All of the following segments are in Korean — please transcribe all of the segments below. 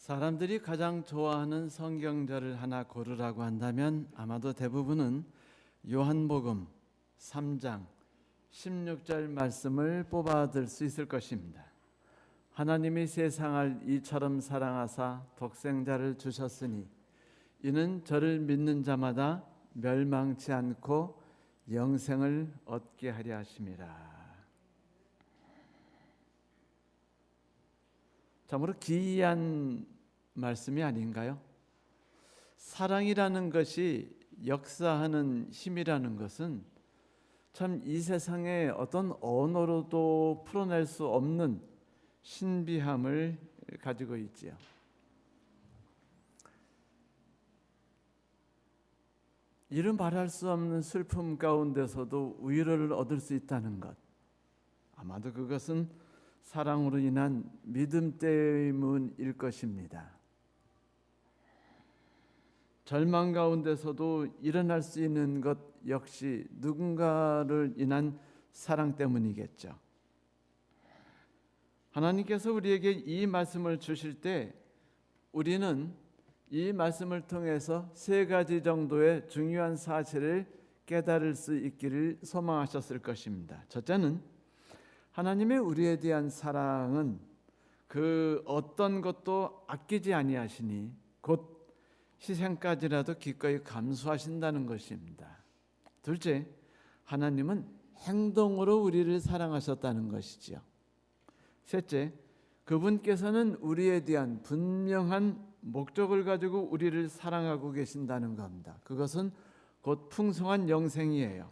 사람들이 가장 좋아하는 성경절을 하나 고르라고 한다면 아마도 대부분은 요한복음 3장 16절 말씀을 뽑아들 수 있을 것입니다. 하나님이 세상을 이처럼 사랑하사 독생자를 주셨으니 이는 저를 믿는 자마다 멸망치 않고 영생을 얻게 하려 하심이라. 참으로 기이한 말씀이 아닌가요? 사랑이라는 것이 역사하는 힘이라는 것은 참 이 세상의 어떤 언어로도 풀어낼 수 없는 신비함을 가지고 있지요. 이른 말할 수 없는 슬픔 가운데서도 위로를 얻을 수 있다는 것, 아마도 그것은 사랑으로 인한 믿음 때문일 것입니다. 절망 가운데서도 일어날 수 있는 것 역시 누군가를 인한 사랑 때문이겠죠. 하나님께서 우리에게 이 말씀을 주실 때 우리는 이 말씀을 통해서 세 가지 정도의 중요한 사실을 깨달을 수 있기를 소망하셨을 것입니다. 첫째는 하나님의 우리에 대한 사랑은 그 어떤 것도 아끼지 아니하시니 곧 희생까지라도 기꺼이 감수하신다는 것입니다. 둘째, 하나님은 행동으로 우리를 사랑하셨다는 것이지요. 셋째, 그분께서는 우리에 대한 분명한 목적을 가지고 우리를 사랑하고 계신다는 겁니다. 그것은 곧 풍성한 영생이에요.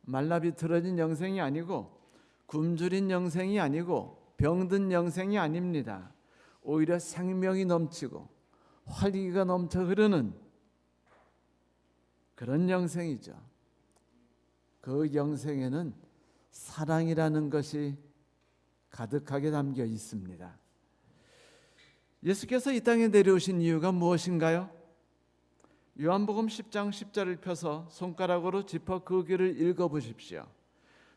말라비틀어진 영생이 아니고 굶주린 영생이 아니고 병든 영생이 아닙니다. 오히려 생명이 넘치고 활기가 넘쳐 흐르는 그런 영생이죠. 그 영생에는 사랑이라는 것이 가득하게 담겨 있습니다. 예수께서 이 땅에 내려오신 이유가 무엇인가요? 요한복음 10장 10절을 펴서 손가락으로 짚어 그 길을 읽어보십시오.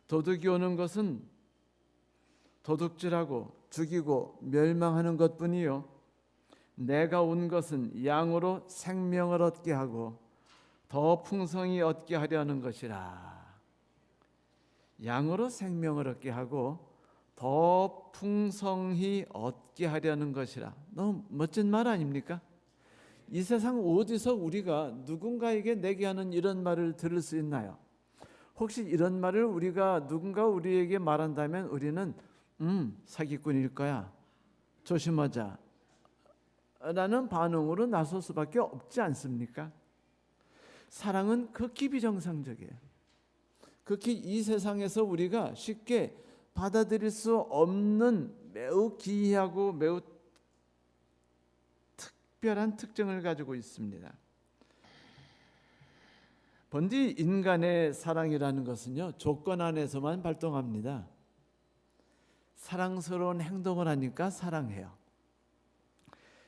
도둑이 오는 것은 도둑질하고 죽이고 멸망하는 것뿐이요 내가 온 것은 양으로 생명을 얻게 하고 더 풍성히 얻게 하려는 것이라. 양으로 생명을 얻게 하고 더 풍성히 얻게 하려는 것이라. 너무 멋진 말 아닙니까? 이 세상 어디서 우리가 누군가에게 내게 하는 이런 말을 들을 수 있나요? 혹시 이런 말을 우리가 누군가 우리에게 말한다면 우리는 사기꾼일 거야, 조심하자 라는 반응으로 나설 수밖에 없지 않습니까? 사랑은 극히 비정상적이에요. 극히 이 세상에서 우리가 쉽게 받아들일 수 없는 매우 기이하고 매우 특별한 특징을 가지고 있습니다. 번디 인간의 사랑이라는 것은요, 조건 안에서만 발동합니다. 사랑스러운 행동을 하니까 사랑해요.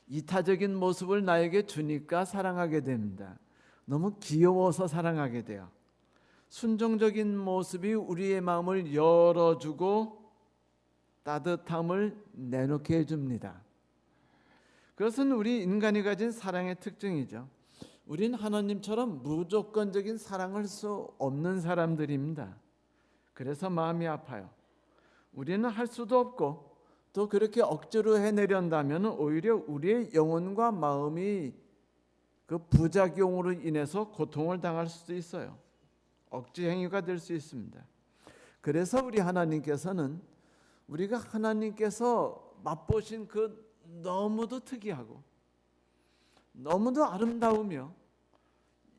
이타적인 모습을 나에게 주니까 사랑하게 됩니다. 너무 귀여워서 사랑하게 돼요. 순종적인 모습이 우리의 마음을 열어주고 따뜻함을 내놓게 해줍니다. 그것은 우리 인간이 가진 사랑의 특징이죠. 우린 하나님처럼 무조건적인 사랑을 할 수 없는 사람들입니다. 그래서 마음이 아파요. 우리는 할 수도 없고 또 그렇게 억지로 해내려한다면 오히려 우리의 영혼과 마음이 그 부작용으로 인해서 고통을 당할 수도 있어요. 억지 행위가 될 수 있습니다. 그래서 우리 하나님께서는 우리가 하나님께서 맛보신 그 너무도 특이하고 너무도 아름다우며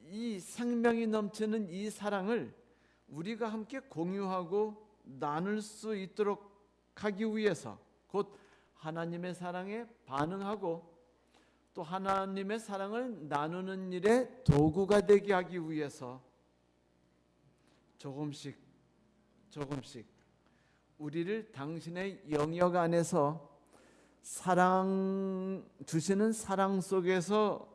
이 생명이 넘치는 이 사랑을 우리가 함께 공유하고 나눌 수 있도록 하기 위해서 곧 하나님의 사랑에 반응하고 또 하나님의 사랑을 나누는 일에 도구가 되게 하기 위해서 조금씩 우리를 당신의 영역 안에서 사랑 주시는 사랑 속에서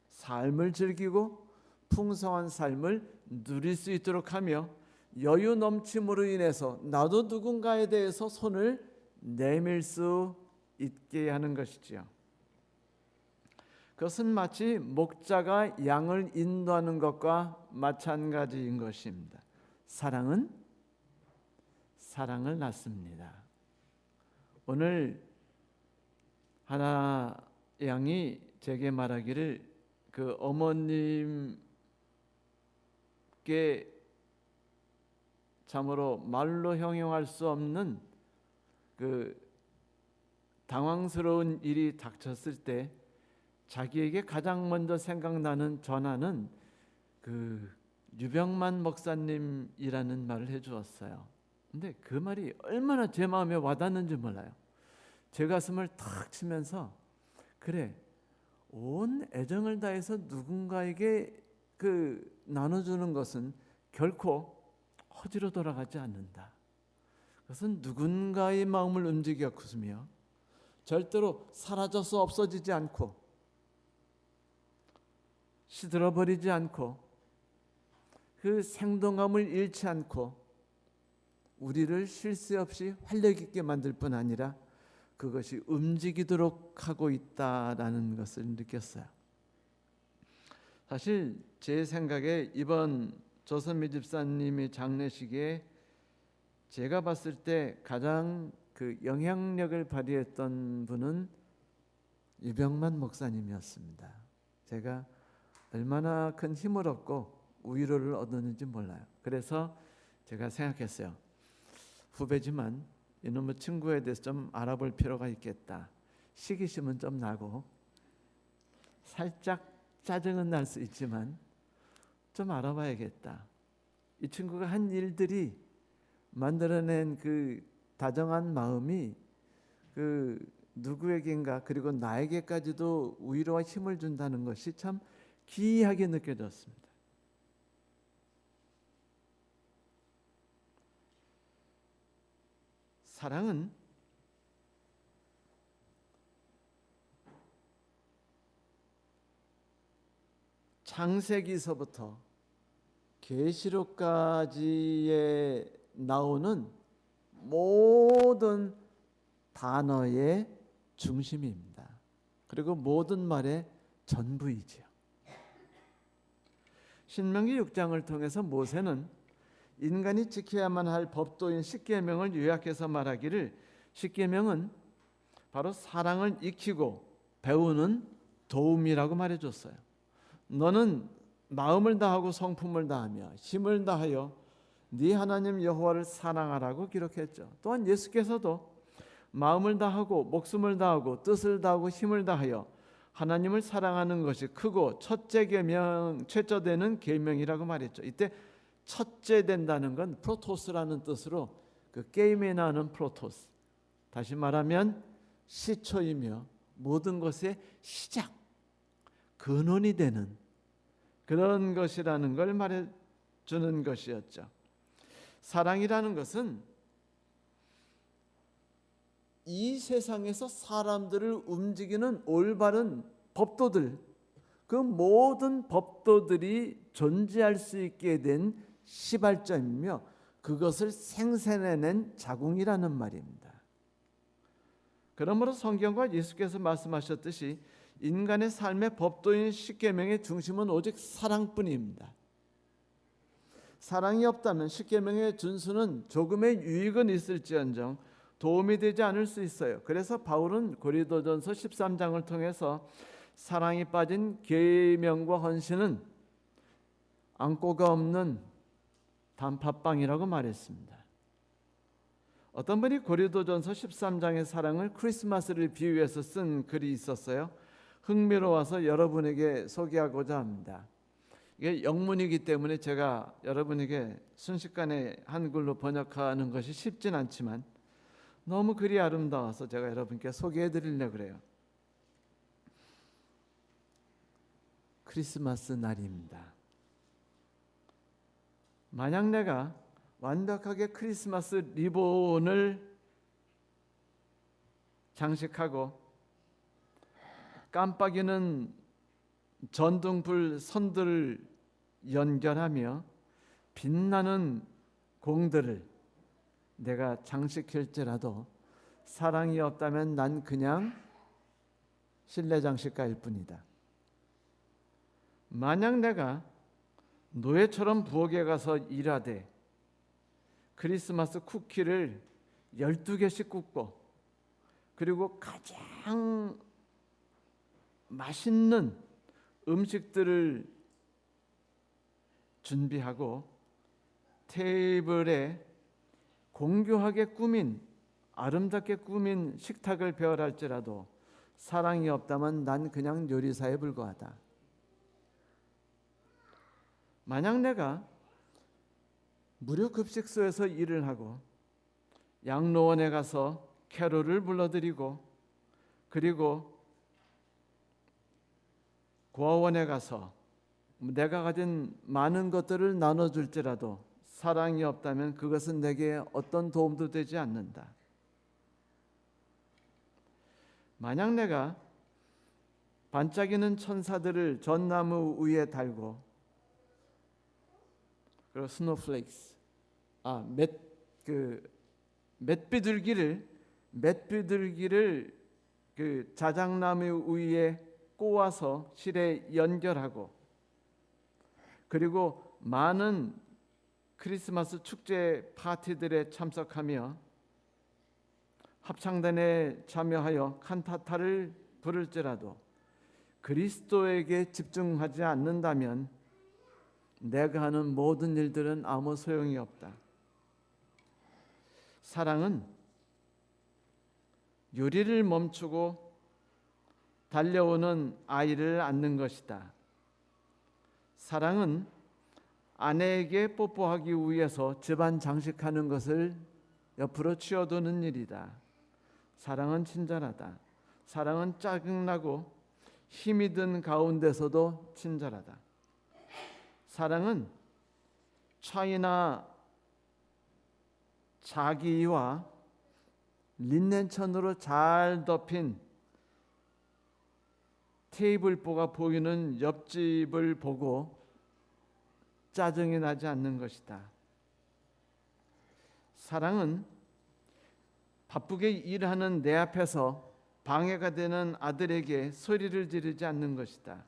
삶을 즐기고 풍성한 삶을 누릴 수 있도록 하며 여유 넘침으로 인해서 나도 누군가에 대해서 손을 내밀 수 있게 하는 것이지요. 그것은 마치 목자가 양을 인도하는 것과 마찬가지인 것입니다. 사랑은 사랑을 낳습니다. 오늘 하나 양이 제게 말하기를 그 어머님께 참으로 말로 형용할 수 없는 그 당황스러운 일이 닥쳤을 때 자기에게 가장 먼저 생각나는 전화는 그 유병만 목사님이라는 말을 해주었어요. 근데 그 말이 얼마나 제 마음에 와닿는지 몰라요. 제 가슴을 탁 치면서 그래, 온 애정을 다해서 누군가에게 나눠주는 것은 결코 허지로 돌아가지 않는다. 그것은 누군가의 마음을 움직였으며 절대로 사라져서 없어지지 않고 시들어버리지 않고 그 생동감을 잃지 않고 우리를 쉴 새 없이 활력 있게 만들 뿐 아니라 그것이 움직이도록 하고 있다라는 것을 느꼈어요. 사실 제 생각에 이번 조선미 집사님의 장례식에 제가 봤을 때 가장 그 영향력을 발휘했던 분은 유병만 목사님이었습니다. 제가 얼마나 큰 힘을 얻고 위로를 얻었는지 몰라요. 그래서 제가 생각했어요. 후배지만 이놈의 친구에 대해서 좀 알아볼 필요가 있겠다. 시기심은 좀 나고 살짝 짜증은 날 수 있지만 좀 알아봐야겠다. 이 친구가 한 일들이 만들어낸 그 다정한 마음이 그 누구에겐가 그리고 나에게까지도 위로와 힘을 준다는 것이 참 기이하게 느껴졌습니다. 사랑은 창세기서부터 계시록까지에 나오는 모든 단어의 중심입니다. 그리고 모든 말의 전부이지요. 신명기 6장을 통해서 모세는 인간이 지켜야만 할 법도인 십계명을 요약해서 말하기를 십계명은 바로 사랑을 익히고 배우는 도움이라고 말해줬어요. 너는 마음을 다하고 성품을 다하며 힘을 다하여 네 하나님 여호와를 사랑하라고 기록했죠. 또한 예수께서도 마음을 다하고 목숨을 다하고 뜻을 다하고 힘을 다하여 하나님을 사랑하는 것이 크고 첫째 계명, 최초되는 계명이라고 말했죠. 이때 첫째 된다는 건 프로토스라는 뜻으로 그 게임에 나오는 프로토스, 다시 말하면 시초이며 모든 것의 시작, 근원이 되는 그런 것이라는 걸 말해주는 것이었죠. 사랑이라는 것은 이 세상에서 사람들을 움직이는 올바른 법도들, 그 모든 법도들이 존재할 수 있게 된 시발점이며 그것을 생산해낸 자궁이라는 말입니다. 그러므로 성경과 예수께서 말씀하셨듯이 인간의 삶의 법도인 십계명의 중심은 오직 사랑뿐입니다. 사랑이 없다면 십계명의 준수는 조금의 유익은 있을지언정 도움이 되지 않을 수 있어요. 그래서 바울은 고린도전서 13장을 통해서 사랑이 빠진 계명과 헌신은 안고가 없는 단팥빵이라고 말했습니다. 어떤 분이 고린도전서 13장의 사랑을 크리스마스를 비유해서 쓴 글이 있었어요. 흥미로워서 여러분에게 소개하고자 합니다. 이게 영문이기 때문에 제가 여러분에게 순식간에 한글로 번역하는 것이 쉽진 않지만 너무 글이 아름다워서 제가 여러분께 소개해 드리려고 그래요. 크리스마스 날입니다. 만약 내가 완벽하게 크리스마스 리본을 장식하고 깜빡이는 전등불 선들을 연결하며 빛나는 공들을 내가 장식할지라도 사랑이 없다면 난 그냥 실내 장식가일 뿐이다. 만약 내가 노예처럼 부엌에 가서 일하되 크리스마스 쿠키를 12개씩 굽고 그리고 가장 맛있는 음식들을 준비하고 테이블에 공교하게 꾸민 아름답게 꾸민 식탁을 배열할지라도 사랑이 없다면 난 그냥 요리사에 불과하다. 만약 내가 무료급식소에서 일을 하고 양로원에 가서 캐롤을 불러드리고 그리고 고아원에 가서 내가 가진 많은 것들을 나눠줄지라도 사랑이 없다면 그것은 내게 어떤 도움도 되지 않는다. 만약 내가 반짝이는 천사들을 전나무 위에 달고 그리고 스노플레이크스 맷비둘기를 그 자작나무 위에 꼬아서 실에 연결하고 그리고 많은 크리스마스 축제 파티들에 참석하며 합창단에 참여하여 칸타타를 부를지라도 그리스도에게 집중하지 않는다면 내가 하는 모든 일들은 아무 소용이 없다. 사랑은 요리를 멈추고 달려오는 아이를 안는 것이다. 사랑은 아내에게 뽀뽀하기 위해서 집안 장식하는 것을 옆으로 치워두는 일이다. 사랑은 친절하다. 사랑은 짜증나고 힘이 든 가운데서도 친절하다. 사랑은 차이나 자기와 린넨천으로 잘 덮인 테이블보가 보이는 옆집을 보고 짜증이 나지 않는 것이다. 사랑은 바쁘게 일하는 내 앞에서 방해가 되는 아들에게 소리를 지르지 않는 것이다.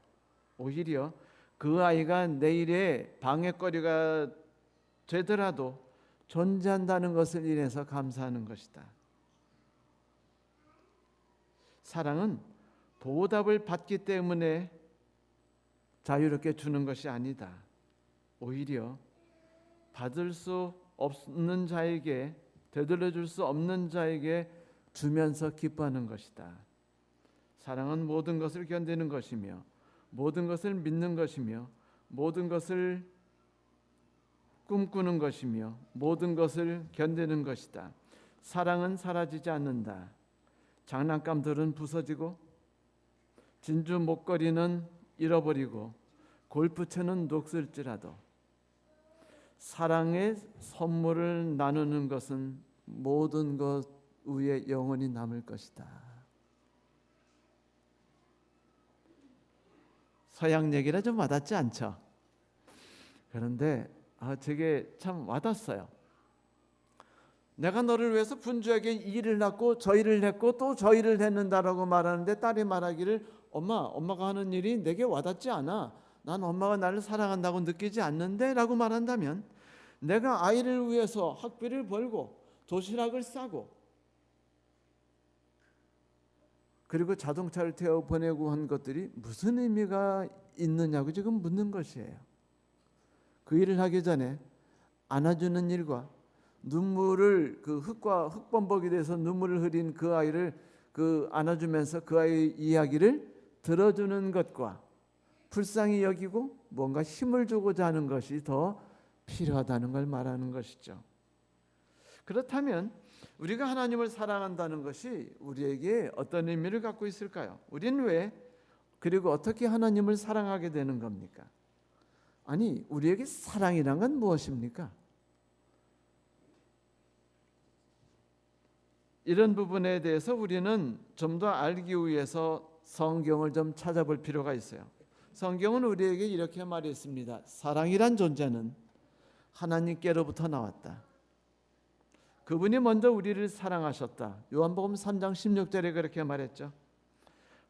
오히려 그 아이가 내일의 방해거리가 되더라도 존재한다는 것을 인해서 감사하는 것이다. 사랑은 보답을 받기 때문에 자유롭게 주는 것이 아니다. 오히려 받을 수 없는 자에게, 되돌려 줄 수 없는 자에게 주면서 기뻐하는 것이다. 사랑은 모든 것을 견디는 것이며 모든 것을 믿는 것이며 모든 것을 꿈꾸는 것이며 모든 것을 견디는 것이다. 사랑은 사라지지 않는다. 장난감들은 부서지고 진주 목걸이는 잃어버리고 골프채는 녹슬지라도 사랑의 선물을 나누는 것은 모든 것 위에 영원히 남을 것이다. 서양 얘기라 좀 와닿지 않죠? 그런데 저게 참 와닿았어요. 내가 너를 위해서 분주하게 일을 했고 저 일을 했고 또 저 일을 했는다라고 말하는데 딸이 말하기를 엄마가 하는 일이 내게 와닿지 않아. 난 엄마가 나를 사랑한다고 느끼지 않는데 라고 말한다면 내가 아이를 위해서 학비를 벌고 도시락을 싸고 그리고 자동차를 태워 보내고 한 것들이 무슨 의미가 있느냐고 지금 묻는 것이에요. 그 일을 하기 전에 안아주는 일과 눈물을 그 흙범벅이 돼서 눈물을 흘린 그 아이를 안아주면서 그 아이의 이야기를 들어주는 것과 불쌍히 여기고 뭔가 힘을 주고자 하는 것이 더 필요하다는 걸 말하는 것이죠. 그렇다면 우리가 하나님을 사랑한다는 것이 우리에게 어떤 의미를 갖고 있을까요? 우리는 왜 그리고 어떻게 하나님을 사랑하게 되는 겁니까? 아니, 우리에게 사랑이란 건 무엇입니까? 이런 부분에 대해서 우리는 좀 더 알기 위해서 성경을 좀 찾아볼 필요가 있어요. 성경은 우리에게 이렇게 말했습니다. 사랑이란 존재는 하나님께로부터 나왔다. 그분이 먼저 우리를 사랑하셨다. 요한복음 3장 16절에 그렇게 말했죠.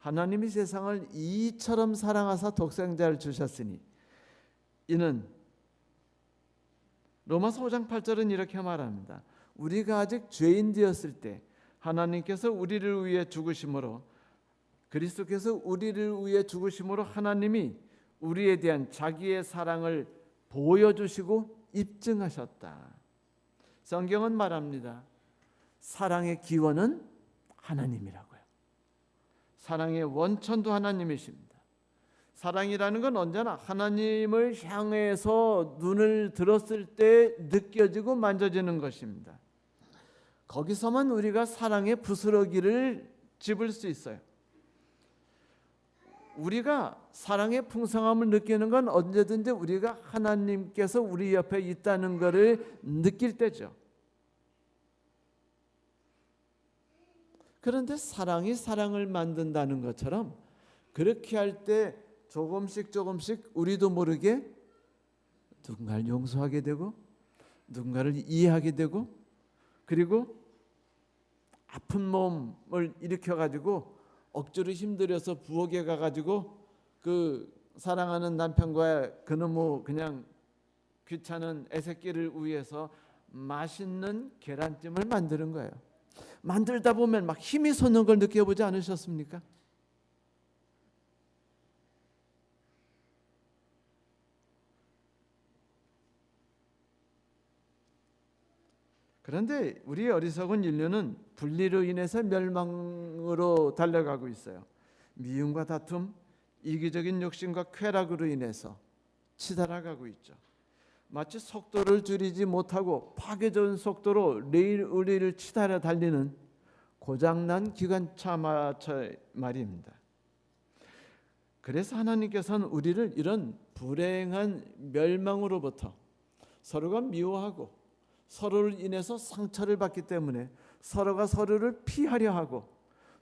하나님이 세상을 이처럼 사랑하사 독생자를 주셨으니 이는 로마서 5장 8절은 이렇게 말합니다. 우리가 아직 죄인 되었을 때 하나님께서 우리를 위해 죽으심으로 그리스도께서 우리를 위해 죽으심으로 하나님이 우리에 대한 자기의 사랑을 보여주시고 입증하셨다. 성경은 말합니다. 사랑의 기원은 하나님이라고요. 사랑의 원천도 하나님이십니다. 사랑이라는 건 언제나 하나님을 향해서 눈을 들었을 때 느껴지고 만져지는 것입니다. 거기서만 우리가 사랑의 부스러기를 집을 수 있어요. 우리가 사랑의 풍성함을 느끼는 건 언제든지 우리가 하나님께서 우리 옆에 있다는 것을 느낄 때죠. 그런데 사랑이 사랑을 만든다는 것처럼 그렇게 할 때 조금씩 우리도 모르게 누군가를 용서하게 되고 누군가를 이해하게 되고 그리고 아픈 몸을 일으켜가지고 억지로 힘들여서 부엌에 가가지고 그 사랑하는 남편과 그놈의 그냥 귀찮은 애새끼를 위해서 맛있는 계란찜을 만드는 거예요. 만들다 보면 막 힘이 솟는 걸 느껴보지 않으셨습니까? 그런데 우리의 어리석은 인류는 분리로 인해서 멸망으로 달려가고 있어요. 미움과 다툼, 이기적인 욕심과 쾌락으로 인해서 치달아가고 있죠. 마치 속도를 줄이지 못하고 파괴적인 속도로 레일 의리를 치달아 달리는 고장난 기관차 말입니다. 그래서 하나님께서는 우리를 이런 불행한 멸망으로부터 서로가 미워하고 서로를 인해서 상처를 받기 때문에 서로가 서로를 피하려 하고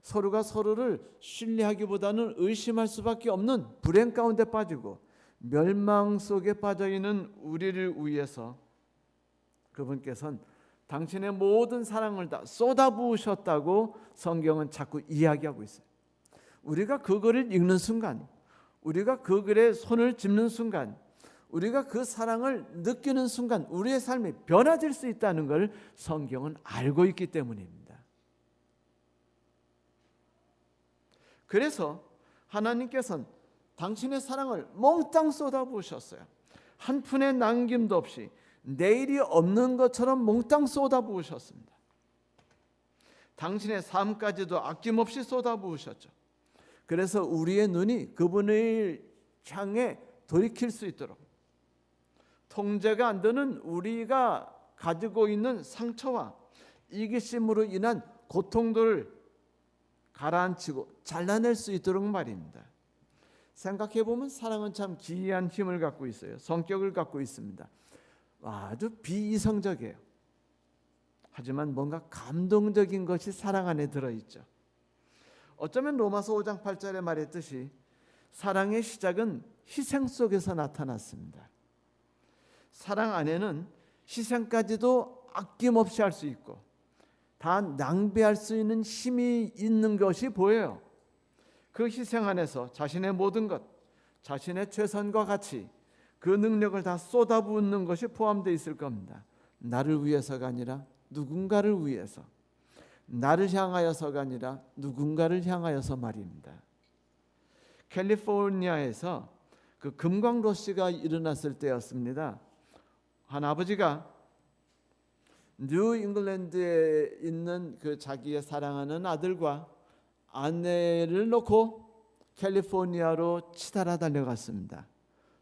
서로가 서로를 신뢰하기보다는 의심할 수밖에 없는 불행 가운데 빠지고 멸망 속에 빠져있는 우리를 위해서 그분께서는 당신의 모든 사랑을 다 쏟아부으셨다고 성경은 자꾸 이야기하고 있어요. 우리가 그 글을 읽는 순간, 우리가 그 글에 손을 짚는 순간, 우리가 그 사랑을 느끼는 순간 우리의 삶이 변화될 수 있다는 걸 성경은 알고 있기 때문입니다. 그래서 하나님께서는 당신의 사랑을 몽땅 쏟아부으셨어요. 한 푼의 남김도 없이 내일이 없는 것처럼 몽땅 쏟아부으셨습니다. 당신의 삶까지도 아낌없이 쏟아부으셨죠. 그래서 우리의 눈이 그분을 향해 돌이킬 수 있도록 통제가 안 되는 우리가 가지고 있는 상처와 이기심으로 인한 고통들을 가라앉히고 잘라낼 수 있도록 말입니다. 생각해보면 사랑은 참 기이한 힘을 갖고 있어요. 성격을 갖고 있습니다. 아주 비이성적이에요. 하지만 뭔가 감동적인 것이 사랑 안에 들어있죠. 어쩌면 로마서 5장 8절에 말했듯이 사랑의 시작은 희생 속에서 나타났습니다. 사랑 안에는 희생까지도 아낌없이 할 수 있고 다 낭비할 수 있는 힘이 있는 것이 보여요. 그 희생 안에서 자신의 모든 것, 자신의 최선과 가치, 그 능력을 다 쏟아붓는 것이 포함되어 있을 겁니다. 나를 위해서가 아니라 누군가를 위해서, 나를 향하여서가 아니라 누군가를 향하여서 말입니다. 캘리포니아에서 그 금광러시가 일어났을 때였습니다. 한 아버지가 뉴 잉글랜드에 있는 그 자기의 사랑하는 아들과 아내를 놓고 캘리포니아로 치달아 달려갔습니다.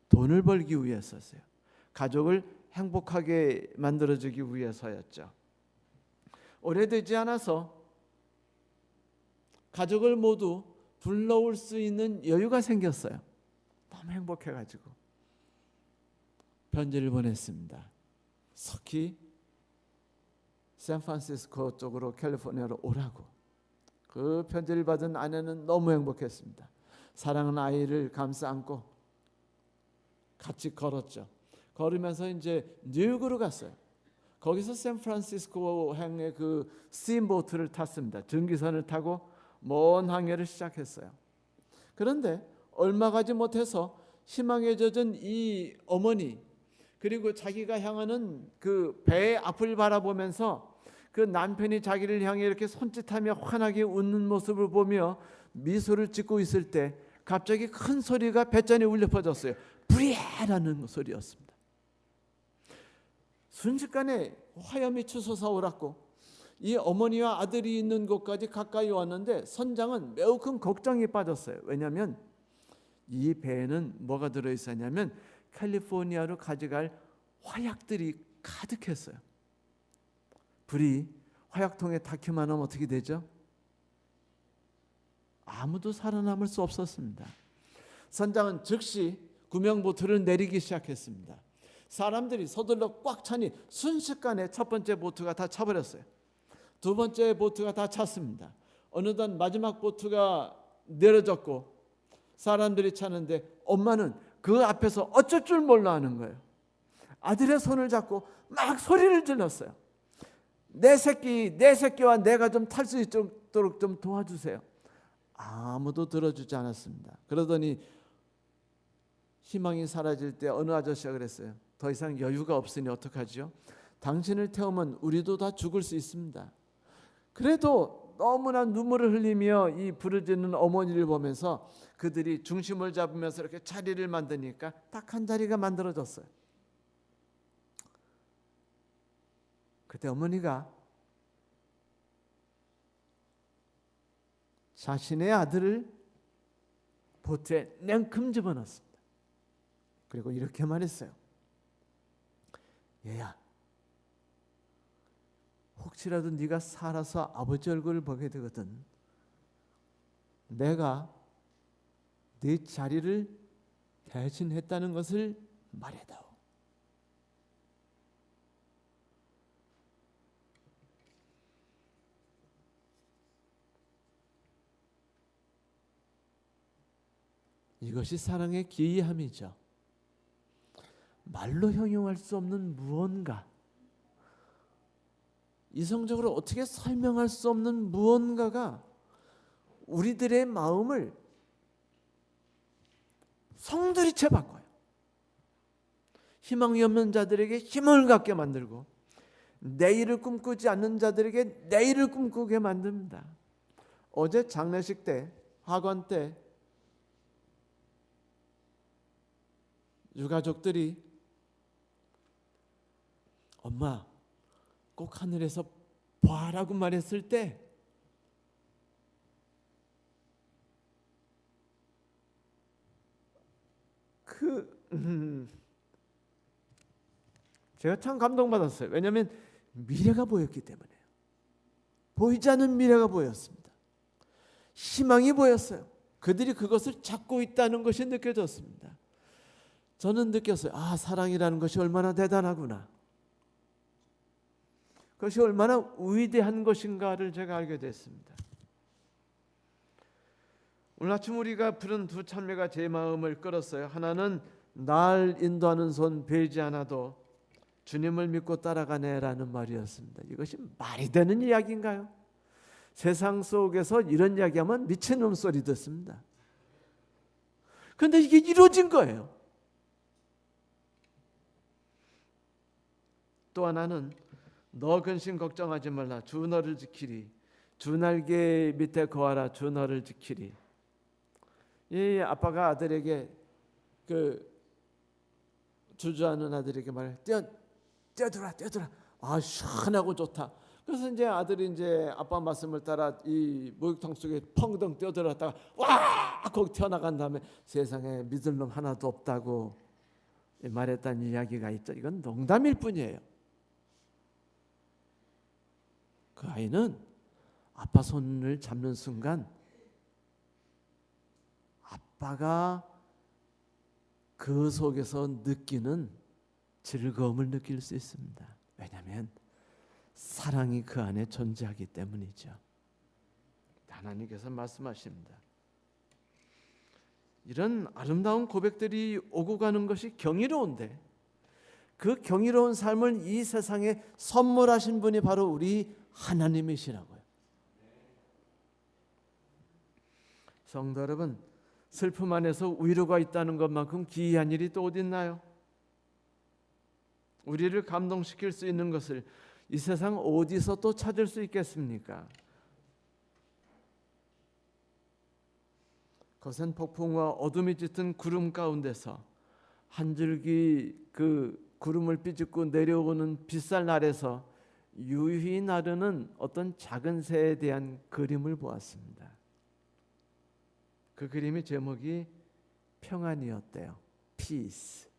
돈을 벌기 위해서였어요. 가족을 행복하게 만들어주기 위해서였죠. 오래되지 않아서 가족을 모두 불러올 수 있는 여유가 생겼어요. 너무 행복해가지고 편지를 보냈습니다. 석희 샌프란시스코 쪽으로 캘리포니아로 오라고. 그 편지를 받은 아내는 너무 행복했습니다. 사랑하는 아이를 감싸 안고 같이 걸었죠. 걸으면서 이제 뉴욕으로 갔어요. 거기서 샌프란시스코 항의 그 스팀보트를 탔습니다. 전기선을 타고 먼 항해를 시작했어요. 그런데 얼마 가지 못해서 희망에 젖은 이 어머니, 그리고 자기가 향하는 그 배의 앞을 바라보면서 그 남편이 자기를 향해 이렇게 손짓하며 환하게 웃는 모습을 보며 미소를 짓고 있을 때 갑자기 큰 소리가 뱃잔에 울려 퍼졌어요. 불이야라는 소리였습니다. 순식간에 화염이 치솟아오랐고 이 어머니와 아들이 있는 곳까지 가까이 왔는데 선장은 매우 큰 걱정이 빠졌어요. 왜냐하면 이 배에는 뭐가 들어있었냐면 캘리포니아로 가져갈 화약들이 가득했어요. 불이 화약통에 닿기만 하면 어떻게 되죠? 아무도 살아남을 수 없었습니다. 선장은 즉시 구명보트를 내리기 시작했습니다. 사람들이 서둘러 꽉 차니 순식간에 첫 번째 보트가 다 차버렸어요. 두 번째 보트가 다 찼습니다. 어느덧 마지막 보트가 내려졌고 사람들이 차는데 엄마는 그 앞에서 어쩔 줄 몰라 하는 거예요. 아들의 손을 잡고 막 소리를 질렀어요. 내 새끼와 내가 좀 탈 수 있도록 좀 도와주세요. 아무도 들어주지 않았습니다. 그러더니 희망이 사라질 때 어느 아저씨가 그랬어요. 더 이상 여유가 없으니 어떡하죠? 당신을 태우면 우리도 다 죽을 수 있습니다. 그래도 너무나 눈물을 흘리며 이 부르짖는 어머니를 보면서 그들이 중심을 잡으면서 이렇게 자리를 만드니까 딱 한 자리가 만들어졌어요. 그때 어머니가 자신의 아들을 보트에 냉큼 집어넣었습니다. 그리고 이렇게 말했어요. 얘야, 혹시라도 네가 살아서 아버지 얼굴을 보게 되거든 내가 네 자리를 대신했다는 것을 말해다오. 이것이 사랑의 기이함이죠. 말로 형용할 수 없는 무언가, 이성적으로 어떻게 설명할 수 없는 무언가가 우리들의 마음을 성들이채 바꿔요. 희망이 없는 자들에게 힘을 갖게 만들고 내일을 꿈꾸지 않는 자들에게 내일을 꿈꾸게 만듭니다. 어제 장례식 때, 하관 때 유가족들이 엄마 꼭 하늘에서 봐라고 말했을 때 제가 참 감동받았어요. 왜냐하면 미래가 보였기 때문에요. 보이지 않는 미래가 보였습니다. 희망이 보였어요. 그들이 그것을 찾고 있다는 것이 느껴졌습니다. 저는 느꼈어요. 아, 사랑이라는 것이 얼마나 대단하구나. 그것이 얼마나 위대한 것인가를 제가 알게 됐습니다. 오늘 아침 우리가 부른 두 찬미가 제 마음을 끌었어요. 하나는 날 인도하는 손 베지 않아도 주님을 믿고 따라가네라는 말이었습니다. 이것이 말이 되는 이야기인가요? 세상 속에서 이런 이야기하면 미친놈 소리 듣습니다. 그런데 이게 이루어진 거예요. 또 하나는 너 근심 걱정하지 말라. 주 너를 지키리. 주 날개 밑에 거하라. 주 너를 지키리. 이 아빠가 아들에게 주저하는 아들에게 말해. 뛰어들어. 아, 시원하고 좋다. 그래서 이제 아들이 이제 아빠 말씀을 따라 이 목욕탕 속에 펑덩 뛰어들었다가 와! 거기 튀어나간 다음에 세상에 믿을 놈 하나도 없다고 말했다는 이야기가 있죠. 이건 농담일 뿐이에요. 그 아이는 아빠 손을 잡는 순간 아빠가 그 속에서 느끼는 즐거움을 느낄 수 있습니다. 왜냐하면 사랑이 그 안에 존재하기 때문이죠. 하나님께서 말씀하십니다. 이런 아름다운 고백들이 오고 가는 것이 경이로운데 그 경이로운 삶을 이 세상에 선물하신 분이 바로 우리 하나님이시라고요. 성도 여러분, 슬픔 안에서 위로가 있다는 것만큼 기이한 일이 또 어디 있나요? 우리를 감동시킬 수 있는 것을 이 세상 어디서 또 찾을 수 있겠습니까? 거센 폭풍과 어둠이 짙은 구름 가운데서 한 줄기 그 구름을 비집고 내려오는 빗살 아래서 유유히 나르는 어떤 작은 새에 대한 그림을 보았습니다. 그 그림의 제목이 평안이었대요. Peace.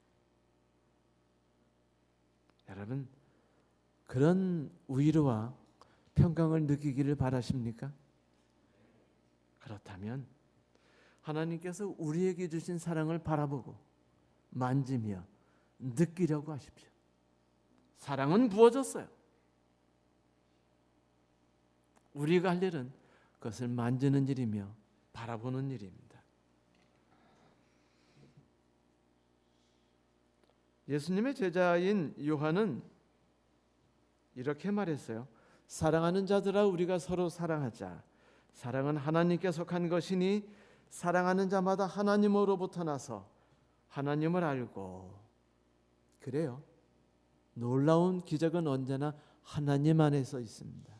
여러분, 그런 위로와 평강을 느끼기를 바라십니까? 그렇다면 하나님께서 우리에게 주신 사랑을 바라보고 만지며 느끼려고 하십시오. 사랑은 부어졌어요. 우리가 할 일은 그것을 만지는 일이며 바라보는 일입니다. 예수님의 제자인 요한은 이렇게 말했어요. 사랑하는 자들아 우리가 서로 사랑하자. 사랑은 하나님께 속한 것이니 사랑하는 자마다 하나님으로부터 나서 하나님을 알고. 그래요. 놀라운 기적은 언제나 하나님 안에서 있습니다.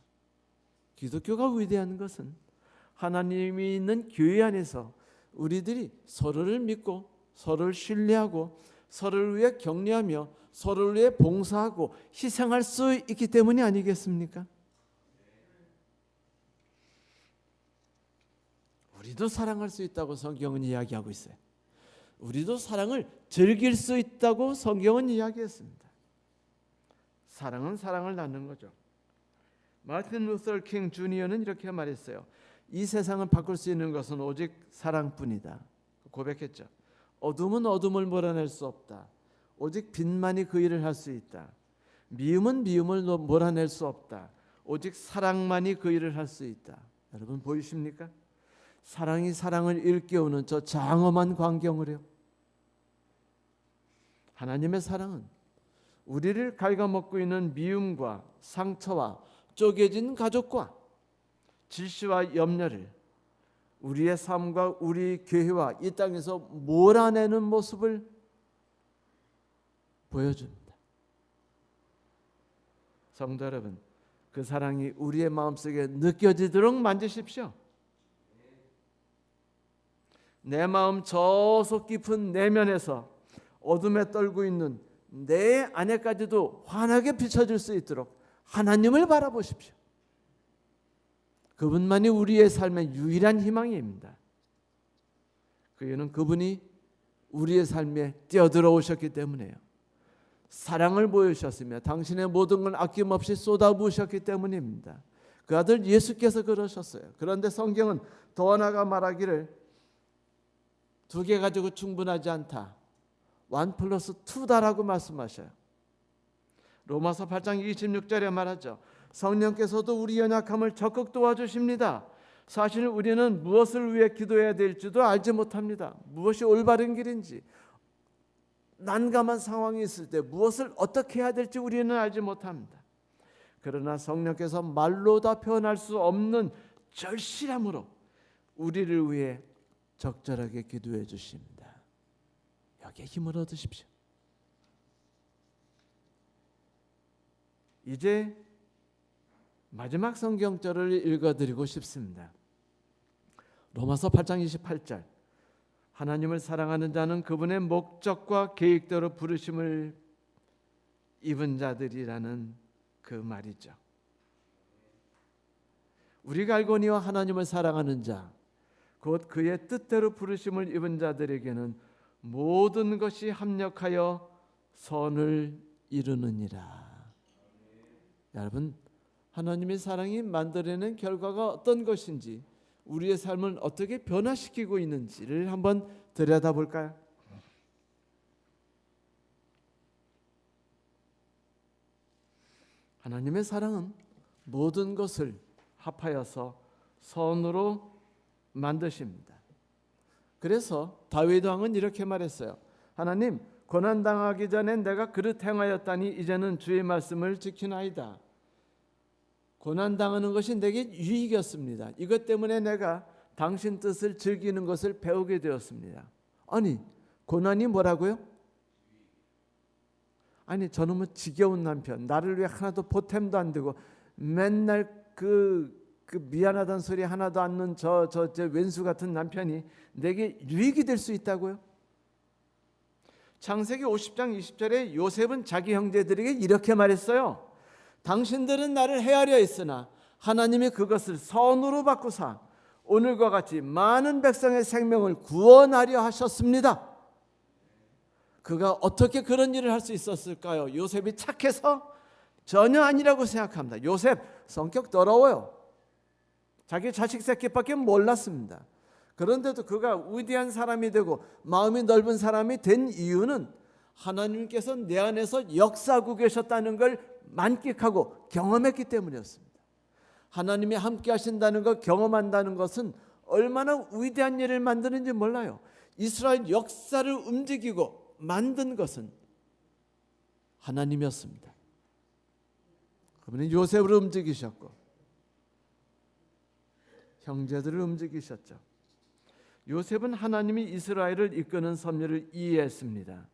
기독교가 위대한 것은 하나님이 있는 교회 안에서 우리들이 서로를 믿고 서로를 신뢰하고 서로를 위해 격려하며 서로를 위해 봉사하고 희생할 수 있기 때문이 아니겠습니까? 우리도 사랑할 수 있다고 성경은 이야기하고 있어요. 우리도 사랑을 즐길 수 있다고 성경은 이야기했습니다. 사랑은 사랑을 낳는 거죠. 마틴 루터 킹 주니어는 이렇게 말했어요. 이 세상을 바꿀 수 있는 것은 오직 사랑뿐이다. 고백했죠. 어둠은 어둠을 몰아낼 수 없다. 오직 빛만이 그 일을 할 수 있다. 미움은 미움을 몰아낼 수 없다. 오직 사랑만이 그 일을 할 수 있다. 여러분 보이십니까? 사랑이 사랑을 일깨우는 저 장엄한 광경을요. 하나님의 사랑은 우리를 갉아먹고 있는 미움과 상처와 쪼개진 가족과 질시와 염려를 우리의 삶과 우리 교회와 이 땅에서 몰아내는 모습을 보여줍니다. 성도 여러분, 그 사랑이 우리의 마음속에 느껴지도록 만드십시오. 내 마음 저속 깊은 내면에서 어둠에 떨고 있는 내 안에까지도 환하게 비춰질 수 있도록 하나님을 바라보십시오. 그분만이 우리의 삶의 유일한 희망입니다. 그 이유는 그분이 우리의 삶에 뛰어들어오셨기 때문이에요. 사랑을 보여주셨으며 당신의 모든 걸 아낌없이 쏟아부으셨기 때문입니다. 그 아들 예수께서 그러셨어요. 그런데 성경은 더 나아가 말하기를 2개 가지고 충분하지 않다. 1+2다라고 말씀하셔요. 로마서 8장 26절에 말하죠. 성령께서도 우리 연약함을 적극 도와주십니다. 사실 우리는 무엇을 위해 기도해야 될지도 알지 못합니다. 무엇이 올바른 길인지, 난감한 상황이 있을 때 무엇을 어떻게 해야 될지 우리는 알지 못합니다. 그러나 성령께서 말로 다 표현할 수 없는 절실함으로 우리를 위해 적절하게 기도해 주십니다. 여기에 힘을 얻으십시오. 이제 마지막 성경절을 읽어드리고 싶습니다. 로마서 8장 28절. 하나님을 사랑하는 자는 그분의 목적과 계획대로 부르심을 입은 자들이라는 그 말이죠. 우리가 알거니와 하나님을 사랑하는 자, 곧 그의 뜻대로 부르심을 입은 자들에게는 모든 것이 합력하여 선을 이루느니라. 여러분, 하나님의 사랑이 만들어낸 결과가 어떤 것인지, 우리의 삶을 어떻게 변화시키고 있는지를 한번 들여다볼까요? 하나님의 사랑은 모든 것을 합하여서 선으로 만드십니다. 그래서 다윗 왕은 이렇게 말했어요. 하나님, 고난당하기 전에 내가 그릇 행하였다니 이제는 주의 말씀을 지키나이다. 고난당하는 것이 내게 유익이었습니다. 이것 때문에 내가 당신 뜻을 즐기는 것을 배우게 되었습니다. 아니, 고난이 뭐라고요? 아니, 저놈은 지겨운 남편, 나를 위해 하나도 보탬도 안 되고 맨날 그 미안하다는 소리 하나도 안 넣는 저 왼수 같은 남편이 내게 유익이 될 수 있다고요? 창세기 50장 20절에 요셉은 자기 형제들에게 이렇게 말했어요. 당신들은 나를 헤아려 했으나 하나님이 그것을 선으로 바꾸사 오늘과 같이 많은 백성의 생명을 구원하려 하셨습니다. 그가 어떻게 그런 일을 할 수 있었을까요? 요셉이 착해서? 전혀 아니라고 생각합니다. 요셉 성격 더러워요. 자기 자식 새끼밖에 몰랐습니다. 그런데도 그가 위대한 사람이 되고 마음이 넓은 사람이 된 이유는 하나님께서 내 안에서 역사하고 계셨다는 걸 만끽하고 경험했기 때문이었습니다. 하나님이 함께 하신다는 것, 경험한다는 것은 얼마나 위대한 일을 만드는지 몰라요. 이스라엘 역사를 움직이고 만든 것은 하나님이었습니다. 그분은 요셉을 움직이셨고 형제들을 움직이셨죠. 요셉은 하나님이 이스라엘을 이끄는 섭리를 이해했습니다.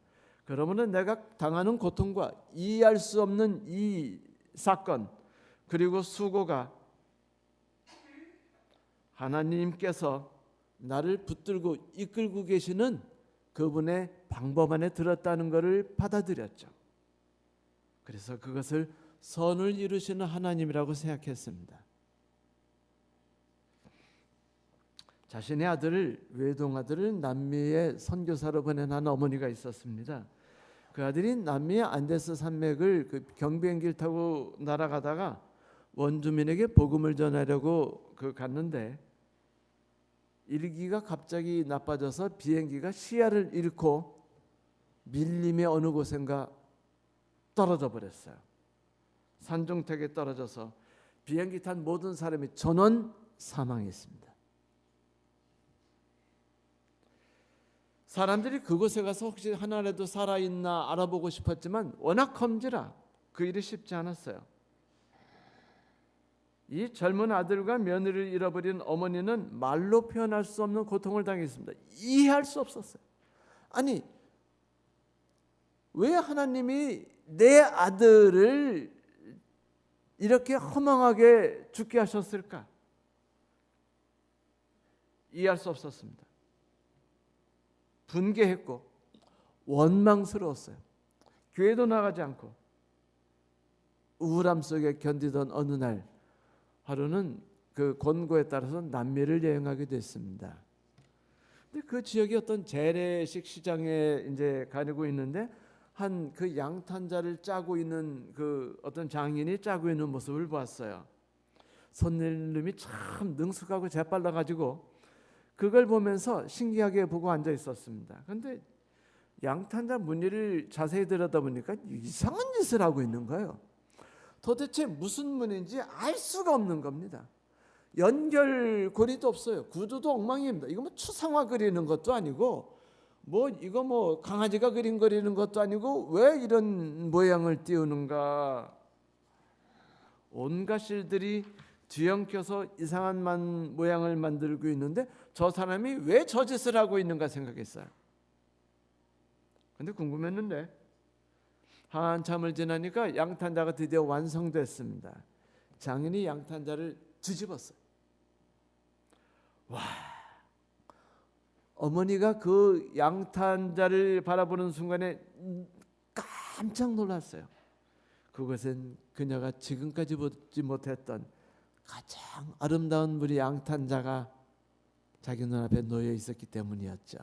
그러면 내가 당하는 고통과 이해할 수 없는 이 사건 그리고 수고가 하나님께서 나를 붙들고 이끌고 계시는 그분의 방법 안에 들었다는 것을 받아들였죠. 그래서 그것을 선을 이루시는 하나님이라고 생각했습니다. 자신의 외동아들을 남미에 선교사로 보낸 한 어머니가 있었습니다. 그 아들이 남미의 안데스 산맥을 그 경비행기를 타고 날아가다가 원주민에게 복음을 전하려고 갔는데 일기가 갑자기 나빠져서 비행기가 시야를 잃고 밀림의 어느 곳인가 떨어져 버렸어요. 산중턱에 떨어져서 비행기 탄 모든 사람이 전원 사망했습니다. 사람들이 그곳에 가서 혹시 하나라도 살아있나 알아보고 싶었지만 워낙 험지라 그 일이 쉽지 않았어요. 이 젊은 아들과 며느리를 잃어버린 어머니는 말로 표현할 수 없는 고통을 당했습니다. 이해할 수 없었어요. 아니, 왜 하나님이 내 아들을 이렇게 허망하게 죽게 하셨을까? 이해할 수 없었습니다. 분개했고 원망스러웠어요. 교회도 나가지 않고 우울함 속에 견디던 어느 날 하루는 그 권고에 따라서 남미를 여행하게 됐습니다. 근데 그 지역이 어떤 재래식 시장에 이제 가지고 있는데 한 그 양탄자를 짜고 있는 그 어떤 장인이 짜고 있는 모습을 보았어요. 손님이 참 능숙하고 재빨라 가지고 그걸 보면서 신기하게 보고 앉아 있었습니다. 그런데 양탄자 무늬를 자세히 들여다보니까 이상한 짓을 하고 있는 거예요. 도대체 무슨 무늬인지 알 수가 없는 겁니다. 연결고리도 없어요. 구두도 엉망입니다. 이거 뭐 추상화 그리는 것도 아니고 이거 강아지가 그리는 것도 아니고 왜 이런 모양을 띄우는가. 온갖 실들이 뒤엉켜서 이상한 모양을 만들고 있는데 저 사람이 왜 저 짓을 하고 있는가 생각했어요. 근데 궁금했는데 한참을 지나니까 양탄자가 드디어 완성됐습니다. 장인이 양탄자를 뒤집었어요. 와, 어머니가 그 양탄자를 바라보는 순간에 깜짝 놀랐어요. 그것은 그녀가 지금까지 보지 못했던 가장 아름다운 물이 양탄자가 자기 눈앞에 놓여 있었기 때문이었죠.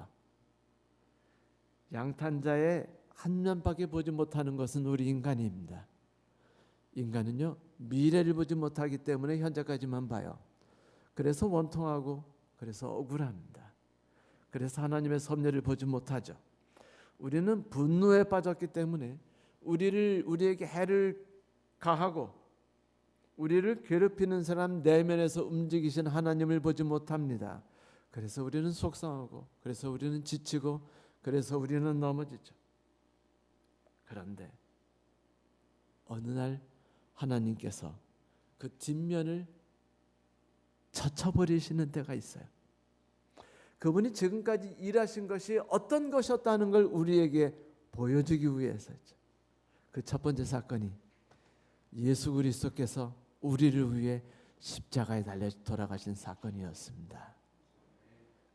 양탄자의 한 면밖에 보지 못하는 것은 우리 인간입니다. 인간은요, 미래를 보지 못하기 때문에 현재까지만 봐요. 그래서 원통하고 그래서 억울합니다. 그래서 하나님의 섭리를 보지 못하죠. 우리는 분노에 빠졌기 때문에 우리에게 해를 가하고 우리를 괴롭히는 사람 내면에서 움직이신 하나님을 보지 못합니다. 그래서 우리는 속상하고 그래서 우리는 지치고 그래서 우리는 넘어지죠. 그런데 어느 날 하나님께서 그 뒷면을 젖혀버리시는 때가 있어요. 그분이 지금까지 일하신 것이 어떤 것이었다는 걸 우리에게 보여주기 위해서죠. 그 첫 번째 사건이 예수 그리스도께서 우리를 위해 십자가에 달려 돌아가신 사건이었습니다.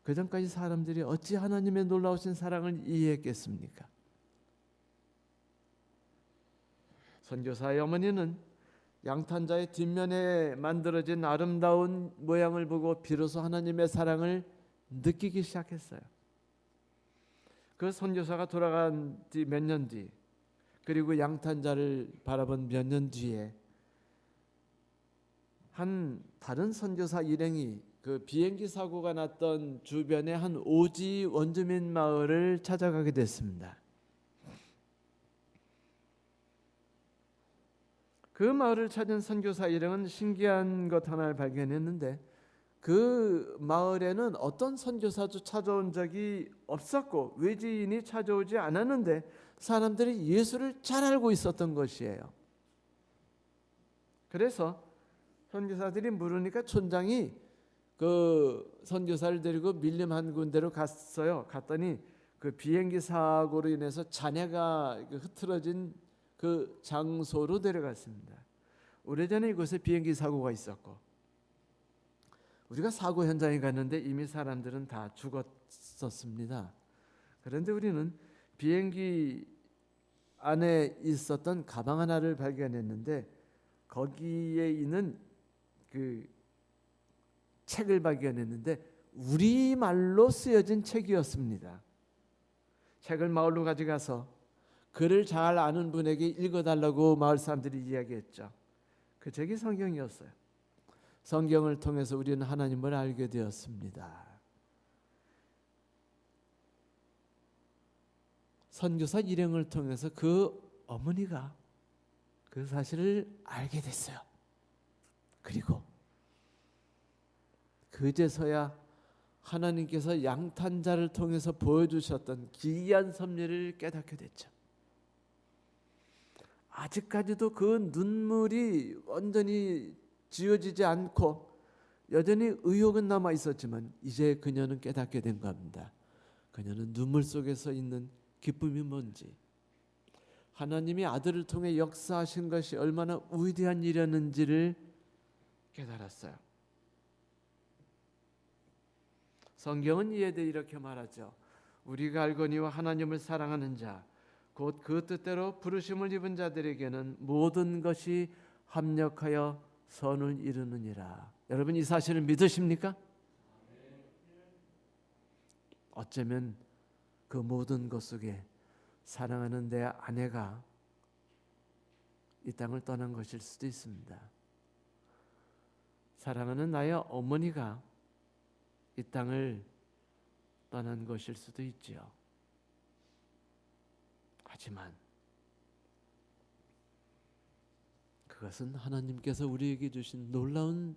그 전까지 사람들이 어찌 하나님의 놀라우신 사랑을 이해했겠습니까? 선교사의 어머니는 양탄자의 뒷면에 만들어진 아름다운 모양을 보고 비로소 하나님의 사랑을 느끼기 시작했어요. 그 선교사가 돌아간 뒤 몇 년 뒤, 그리고 양탄자를 바라본 몇 년 뒤에 한 다른 선교사 일행이 그 비행기 사고가 났던 주변의 한 오지 원주민 마을을 찾아가게 됐습니다. 그 마을을 찾은 선교사 일행은 신기한 것 하나를 발견했는데, 그 마을에는 어떤 선교사도 찾아온 적이 없었고 외지인이 찾아오지 않았는데 사람들이 예수를 잘 알고 있었던 것이에요. 그래서 선교사들이 물으니까 촌장이 그 선교사를 데리고 밀림 한 군데로 갔어요. 갔더니 그 비행기 사고로 인해서 잔해가 흐트러진 그 장소로 데려갔습니다. 오래전에 이곳에 비행기 사고가 있었고 우리가 사고 현장에 갔는데 이미 사람들은 다 죽었었습니다. 그런데 우리는 비행기 안에 있었던 가방 하나를 발견했는데 거기에 있는 그 책을 발견했는데 우리말로 쓰여진 책이었습니다. 책을 마을로 가져가서 글을 잘 아는 분에게 읽어달라고 마을 사람들이 이야기했죠. 그 책이 성경이었어요. 성경을 통해서 우리는 하나님을 알게 되었습니다. 선교사 일행을 통해서 그 어머니가 그 사실을 알게 됐어요. 그리고 그제서야 하나님께서 양탄자를 통해서 보여주셨던 기이한 섭리를 깨닫게 됐죠. 아직까지도 그 눈물이 완전히 지워지지 않고 여전히 의욕은 남아 있었지만 이제 그녀는 깨닫게 된 겁니다. 그녀는 눈물 속에서 있는 기쁨이 뭔지, 하나님이 아들을 통해 역사하신 것이 얼마나 위대한 일이었는지를 깨달았어요. 성경은 이에 대해 이렇게 말하죠. 우리가 알거니와 하나님을 사랑하는 자 곧 그 뜻대로 부르심을 입은 자들에게는 모든 것이 합력하여 선을 이루느니라. 여러분 이 사실을 믿으십니까? 어쩌면 그 모든 것 속에 사랑하는 내 아내가 이 땅을 떠난 것일 수도 있습니다. 사랑하는 나의 어머니가 이 땅을 떠난 것일 수도 있지요. 하지만 그것은 하나님께서 우리에게 주신 놀라운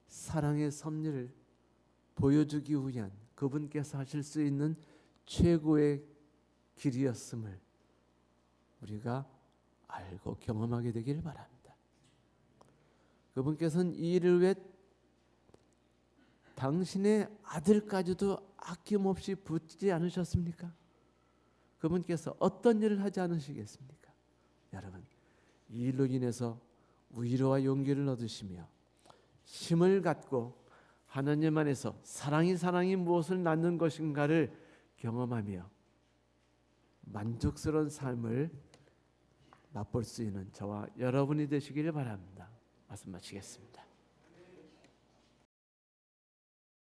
사랑의 섭리를 보여주기 위한 그분께서 하실 수 있는 최고의 길이었음을 우리가 알고 경험하게 되길 바랍니다. 그분께서는 이 일을 위해 당신의 아들까지도 아낌없이 붓지 않으셨습니까? 그분께서 어떤 일을 하지 않으시겠습니까? 여러분 이 일로 인해서 위로와 용기를 얻으시며 힘을 갖고 하나님 안에서 사랑이 무엇을 낳는 것인가를 경험하며 만족스러운 삶을 맛볼 수 있는 저와 여러분이 되시기를 바랍니다. 말씀 마치겠습니다.